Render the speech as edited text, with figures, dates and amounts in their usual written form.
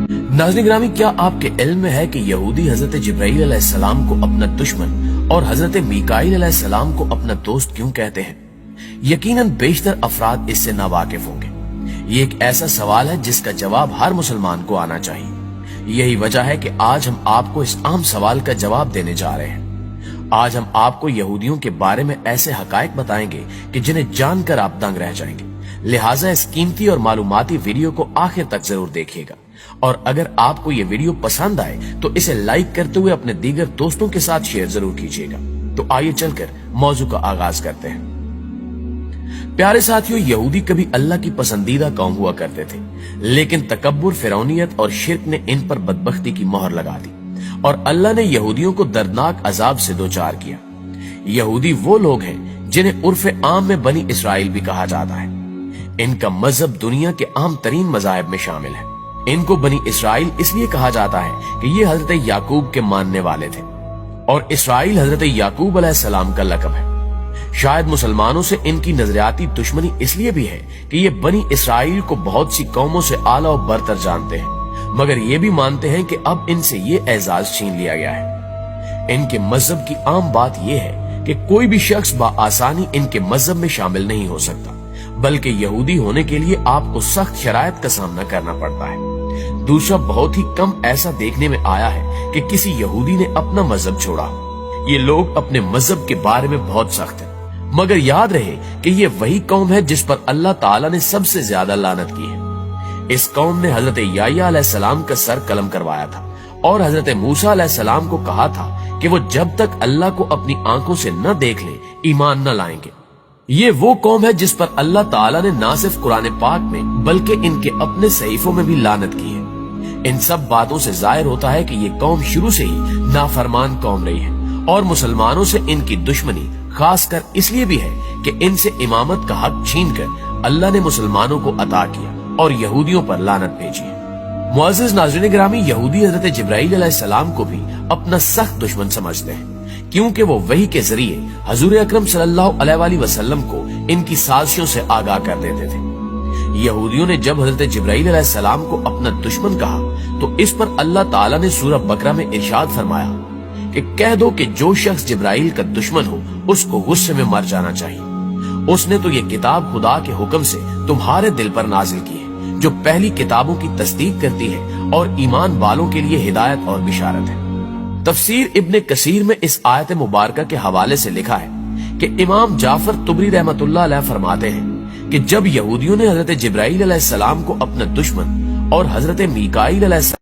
नाज़रीन ग्रामी, क्या आपके इल्म में है कि यहूदी हजरत जिब्राईल अलैहिस्सलाम को अपना दुश्मन और हजरत मीकाईल अलैहिस्सलाम को अपना दोस्त क्यों कहते हैं? यकीनन बेशतर अफराद इससे नावाकिफ होंगे। ये एक ऐसा सवाल है जिसका जवाब हर मुसलमान को आना चाहिए। यही वजह है कि आज हम आपको इस आम सवाल का जवाब देने जा रहे हैं। आज हम आपको यहूदियों के बारे में ऐसे हकायक बताएंगे कि जिन्हें जानकर आप दंग रह जाएंगे। लिहाजा इस कीमती और मालूमाती वीडियो को आखिर तक जरूर देखिएगा, और अगर आपको ये वीडियो पसंद आए तो इसे लाइक करते हुए अपने दीगर दोस्तों के साथ शेयर जरूर कीजिएगा। तो आइए चलकर मौजू का आगाज करते हैं। प्यारे साथियों, यहूदी कभी अल्लाह की पसंदीदा कौम हुआ करते थे, लेकिन तकब्बुर, फिरौनियत और शिर्क ने इन पर बदबख्ती की मोहर लगा दी और अल्लाह ने यहूदियों को दर्दनाक अजाब से दो चार किया। यहूदी वो लोग हैं जिन्हें उर्फ आम में बनी इसराइल भी कहा जाता है। इनका मजहब दुनिया के आम तरीन मजाहब में शामिल है। इनको बनी इसराइल इसलिए कहा जाता है कि ये हजरत याकूब के मानने वाले थे, और इसराइल हजरत याकूब अलैहिस्सलाम का लक़ब है। शायद मुसलमानों से इनकी नजरियाती दुश्मनी इसलिए भी है कि ये बनी इसराइल को बहुत सी कौमों से आला और बरतर जानते हैं, मगर ये भी मानते हैं कि अब इनसे ये एजाज छीन लिया गया है। इनके मजहब की आम बात यह है कि कोई भी शख्स बआसानी इनके मजहब में शामिल नहीं हो सकता, बल्कि यहूदी होने के लिए आपको सख्त शराइत का सामना करना पड़ता है। दूसरा, बहुत ही कम ऐसा देखने में आया है कि किसी यहूदी ने अपना मजहब छोड़ा। ये लोग अपने मजहब के बारे में बहुत सख्त हैं, मगर याद रहे कि ये वही कौम है जिस पर अल्लाह ताला ने सबसे ज्यादा लानत की है। इस कौम ने हजरत याह्या अलैहिस्सलाम का सर कलम करवाया था और हजरत मूसा अलैहिस्सलाम को कहा था कि वो जब तक अल्लाह को अपनी आंखों से न देख ले ईमान न लाएंगे। ये वो कौम है जिस पर अल्लाह ताला ने ना सिर्फ कुरान पाक में बल्कि इनके अपने सहीफों में भी लानत की है। इन सब बातों से जाहिर होता है कि ये कौम शुरू से ही नाफरमान कौम रही है, और मुसलमानों से इनकी दुश्मनी खासकर इसलिए भी है कि इनसे इमामत का हक छीनकर अल्लाह ने मुसलमानों को अता किया और यहूदियों पर लानत भेजी है। मुअज़्ज़िज़ नाज़रीन गिरामी, यहूदी हजरत जिब्राईल अलैहिस्सलाम को भी अपना सख्त दुश्मन समझते हैं, क्योंकि वो वही के जरिए हजूर अकरम सल्लल्लाहु अलैहि वसल्लम को इनकी साजिशों से आगाह कर देते थे। यहूदियों ने जब हजरत जिब्राईल अलैहिस्सलाम को अपना दुश्मन कहा तो इस पर अल्लाह ताला ने सूरह बकरा में इरशाद फरमाया कि कह दो कि जो शख्स जिब्राईल का दुश्मन हो उसको गुस्से में मर जाना चाहिए। उसने तो ये किताब खुदा के हुक्म से तुम्हारे दिल पर नाजिल की है, जो पहली किताबों की तस्दीक करती है और ईमान वालों के लिए हिदायत और बिशारत है। तफसीर इब्ने कसीर में इस आयत मुबारका के हवाले से लिखा है कि इमाम जाफर तुबरी रहमतुल्लाह अलैह फरमाते हैं कि जब यहूदियों ने हजरत जिब्राईल अलैहिस्सलाम को अपना दुश्मन और हजरत मीकाईल अलैहिस्सलाम